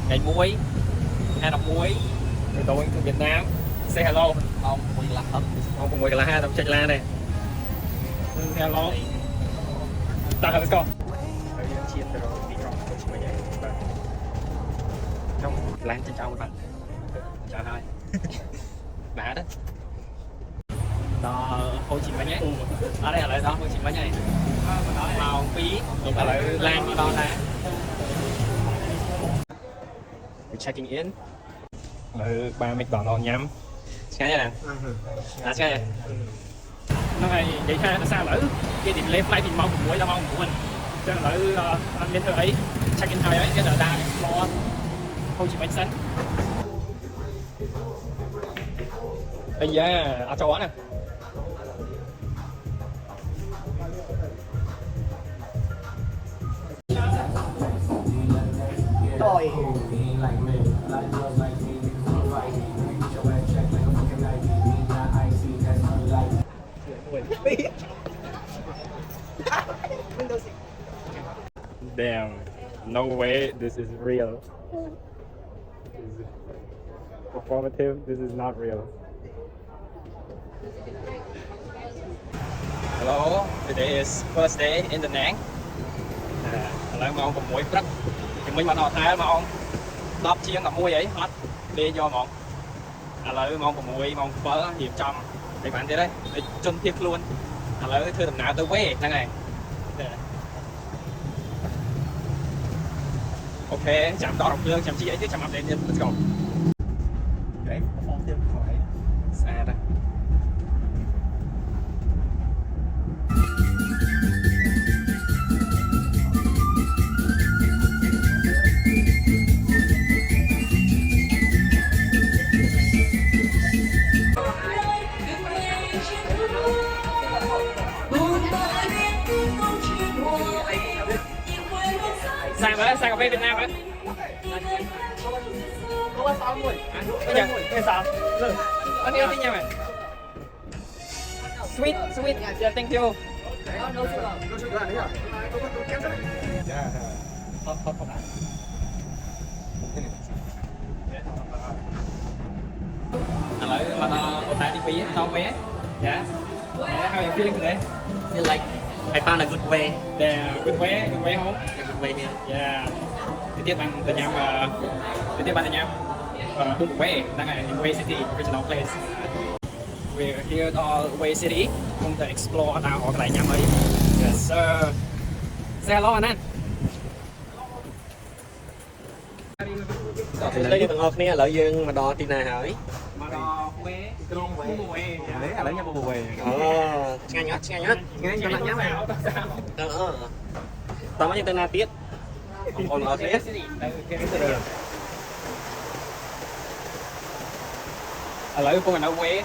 ngày muối hai đọc muối rồi tôi từ Việt Nam say hello ông mùi lạc hấp ông cùng là hai đọc chạy la này hello ta let's go chia từ đi trong lan trên trong bạn trời ơi đã đó đó Hồ Chí Minh nhé ở đây là đó Hồ Chí Minh này màu phí đúng là lan ở đó nè checking in là ba McDonald's nhắm cái này nè là cái này nó này vậy ha nó sao lỡ cái điểm lên flight thì mong mũi là mong của mình cho lỡ anh đến thời ấy check in thời ấy cái đợt ta explore Hồ Chí Minh xanh bây giờ ở châu Á nè rồi damn no way this is real this is performative this is not real hello today is first day in the Nang là mong cùng mũi rất thì mình mà nọ thái mà ông đắp chiên là muối ấy hết đi do mong là mong cùng mũi mong phở hiệp trong thì bạn thế đấy để chân thiệt luôn là thưa tầm nào tôi quay thế này ok chạm đo đọc lương chạm chi ấy chứ chạm áp đến let's go đấy phong thêm khỏi xa đây sang cà phê Việt Nam á không có sao mùi cái sao anh yêu thích nhau mày sweet yeah thank you lại mà tao tại đi phí tao vé yeah how are you feeling today feel like I found a good way yeah good way home a good way here yeah tiếp tiếp bạn từ nhằm tiếp tiếp bạn từ nhằm good way đang ở Way City original place we're here at Way City cùng to explore nào ở lại nhằm ấy yes sir say hello anh đây như tầng ngọt nè lợi dương mà đo tin nào hỏi mà đo Huế Trung Huế đấy là lấy nhau bù về ngay nhót ngay nhót tao mới tên na tiết còn ở thế ở lại của mình ở Huế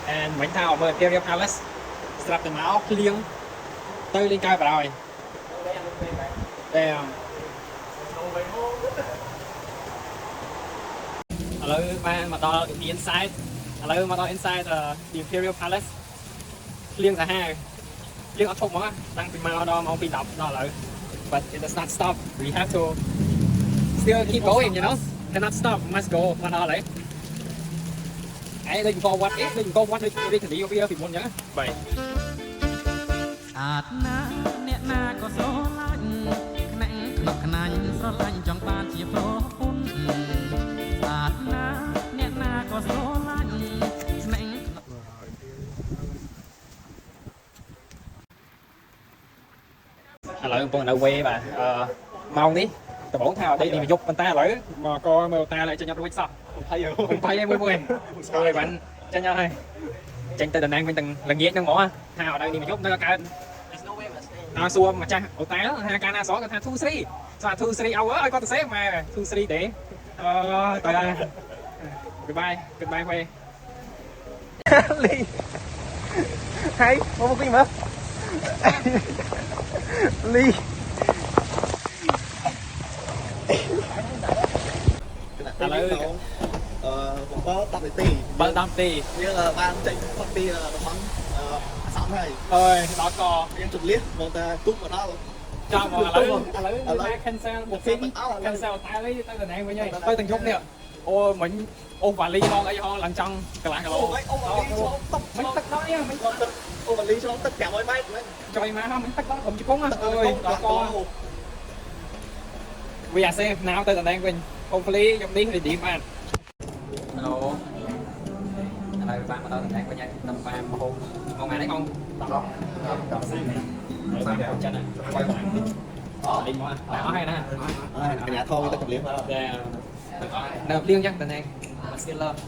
and mình thao ở Imperial Palace sắp từ máu liêng tới lên cao vào rồi damn hello man mà đo the inside hello mà đo inside the Imperial Palace liêng cả hai liêng ở thùng á đang từ máu đo máu bị đập đo lại but it does not stop we have to still keep going you know cannot stop must go mà đo lại ấy đừng có what if đừng có what if đi thì over thì muốn nhá vậyอาจนะเนี่ยนาก็โซลันแข่งขนมขนานโซลันจังปานที่โปรปุ่นอาจนะเนี่ยนาก็โซลันแข่ง lại con nào quê bà mau đi tao bỏ thao đây thì mày giúp anh ta lỡ mà coi mà ta lại cho nhau đuôi sao không thấy em quên rồi bạn cho nhau thôi tranh tay đàn anh bên từng lần ghét nó ngõ thao đây thì mày giúp nó cả tao xua mà cha ô tá ha cana xó cái thu sri sao thu sri âu ơi con tao mà thu sri để coi đây goodbye quê ly hay một cái mà ly cũng có tập để tì bận đam tì như là ban chạy tập tì là nó bắn sẵn này ơi đó co em chụp liếc mà ta cút vào đó luôn cho mà lấy cancel một phim cancel tay lấy tới tình anh với nhau tới từng chút nè ô mình ô và ly con ấy ho lần trong cái lạ cái lô mình tắt đó nha mình ô và lý cho tất cả mọi máy trời má không mình tắt đó không chịu cúng á ơi đó con we are safe now tới tình anh mình hopefully trong tiếng thì điểm bạn hello đây bạn mà tới tình anh với nhau tầm ba hôm ngon mà đấy con đọc sang này sang chân này quay lại đi mua đảo hay nè cái nhà thôn người ta cầm liếm vào đâu liên chắc tình anh xin love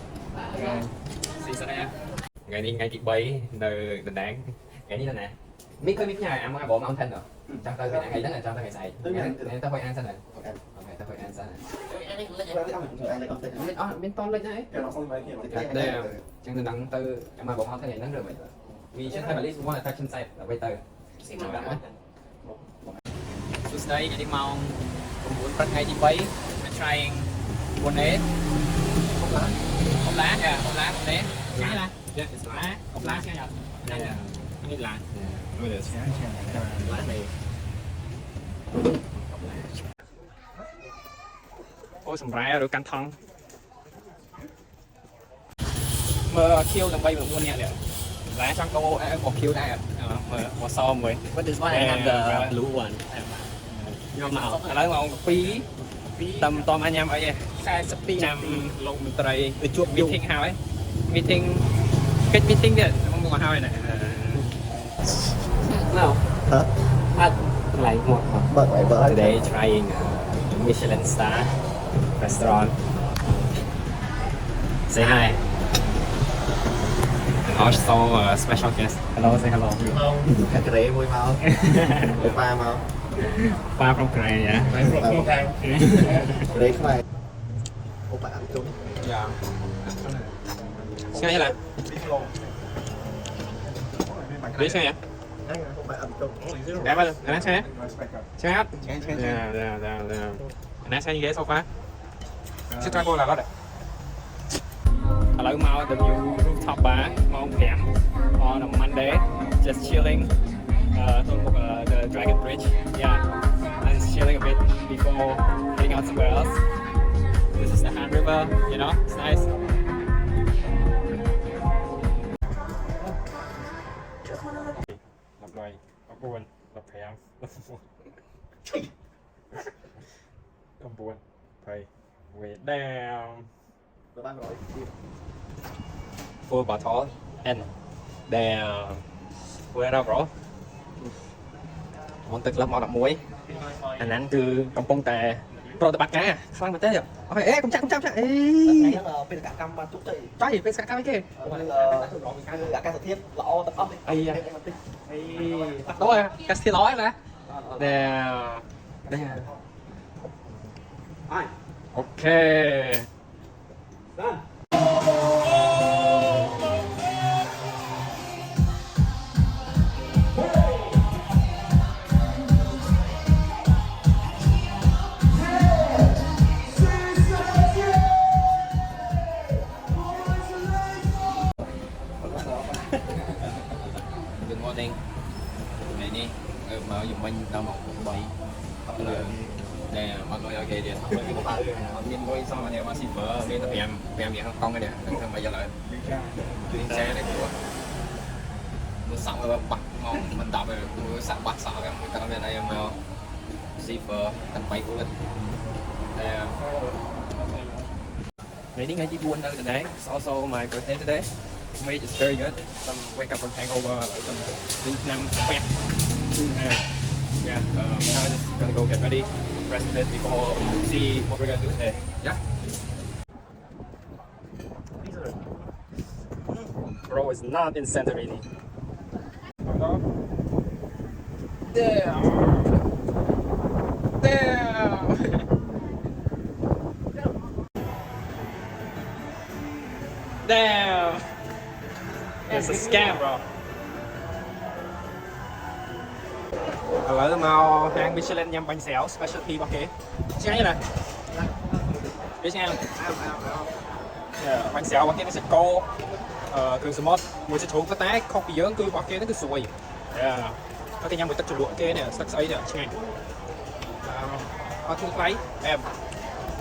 xin sao đây ngày đi ngày kịch bấy nơi tình đáng ngày như thế này biết có biết nhà ăn qua bộ mountain rồi trong tôi ngày ngày đó là trong tôi ngày xài ngày tôi phải ăn sao này ok tôi phải ăn sao này bên to lên đấy đây chẳng từ đằng từ ăn qua bộ mountain này nắng rồi vì trên thay mà list one attraction site là bây giờ Tuesday ngày đi mau muốn bắt ngày đi bấy trying one day ốp lá nha ốp lá một té cái lá lá ốp lá cái nhật đây là cái lá lá này ôi sầm rái rồi căng thẳng mà kêu tầm bay một con nhẹ đấy lá trong câu một kêu đây mà một so mới what is why I have the blue one nhưng mà lấy mà phí tầm tôm anh em ở đây sai sắp trăm lông tray để chuột meeting how ấy meeting kết meeting đấy không có how này nào lại một today trying Michelin star restaurant say hi and also a special guest hello say hello cái rễ môi màu ba màu ba from Korea yeah rễ này ô bạn ăn chung dạ sao vậy là biết sao vậy em ơi anh ăn sao sao hết anh ăn sao như vậy sao quá sẽ cho cô là đó đấy hello mau the new rooftop bar Mount Camp on a Monday just chilling the Dragon Bridge yeah and chilling a bit before heading out somewhere else this is the Han River you know it's nice lập loài lập buồn lập thèm lập buồn phải way down full bottle and down where up bro mónទឹកlớp món đậm muối anh ăn từ cầm bông tè rồi bắt cá xoay một té rồi ok ê cũng chắc ê bên cả cam chút chơi trái bên cá kia cả ca thiết lọ tập ốc ấy đó à cá xì lói nè nè đây ok Good morning. Ngày đi mở dùng mình tao một bậy nè mọi người ok đi nhìn coi sao mà nè mà shipper đi tập em vậy không con cái nè đừng thằng bây giờ lại đi xe này của mua xong rồi bắt mong mình đọc rồi mua sẵn bắt sợ em cái bên đây em shipper tầm bay của mình ngày đi ngày chỉ buồn đâu today also my birthday today made is very good some wake up from hangover like some Vietnam quẹt yeah now I'm just gonna go get ready rest a bit before see what we're gonna do today yeah bro is not in Santorini damn damn it's a scam bro ở mau hang Michelin nhâm bánh xéo specialty bao kế xem như này biết xem bánh xéo bao kế nó sẽ cô cứ số một một sẽ trốn cái té không bị dướng cứ bao kế nó cứ sủi có thể nhắm một tật chủ lụa kia nè sắc ấy nè chứ có thương váy em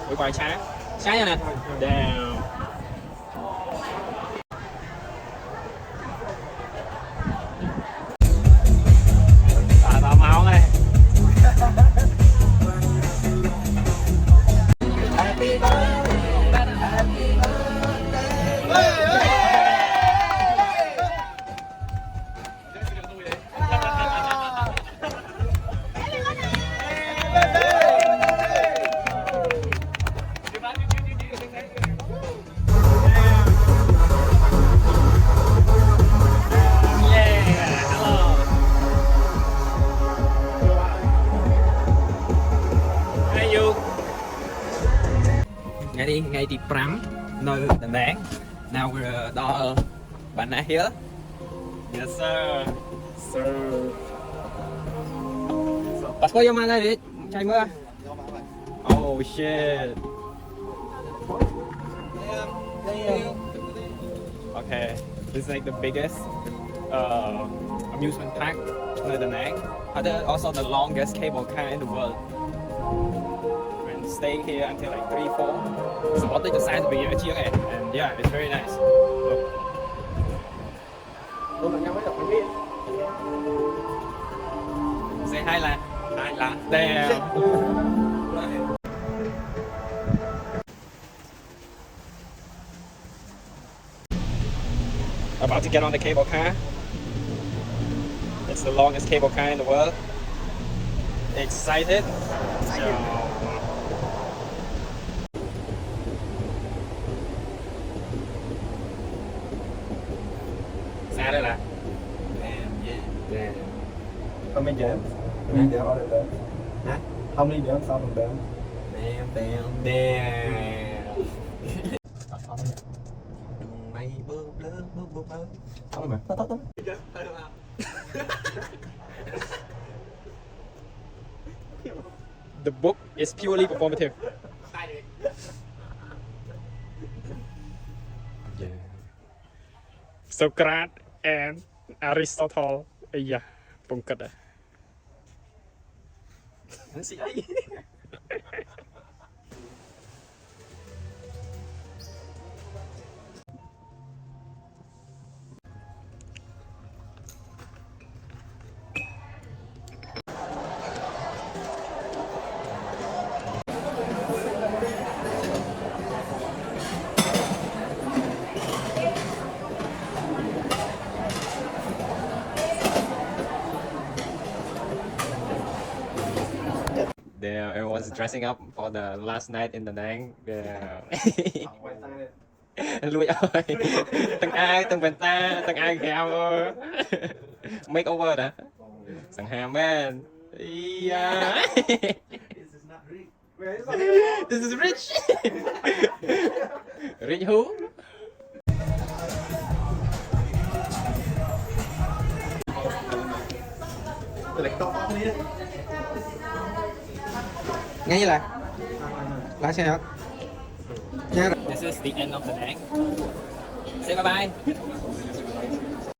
với bài trái trái nè down tao máu này ngày đi pram nơi Đà Nẵng now we're đo bạn nãy here yes sir sir passport vô mang đây đi chạy mưa oh shit okay this is like the biggest amusement park nơi Đà Nẵng also the longest cable car in the world stay here until like 3-4 so what they decide to be a chiếc này and yeah it's very nice look say hi là damn about to get on the cable car it's the longest cable car in the world excited so xa đây là How many games? How many games are there? Hả? How many games are there? Mày bơ bơ Thôi mà, tắt. the book is purely performative Socrates and Aristotle ây da bông cật à There, everyone's dressing up for the last night in the Nang. Lui ơi, từng bên ta, từng ai gheo ơi. Makeover đã. Sẵn hàm man. Yeah. This is rich. Rich who? Nghe như là lái xe hết. This is the end of the day. Say bye bye.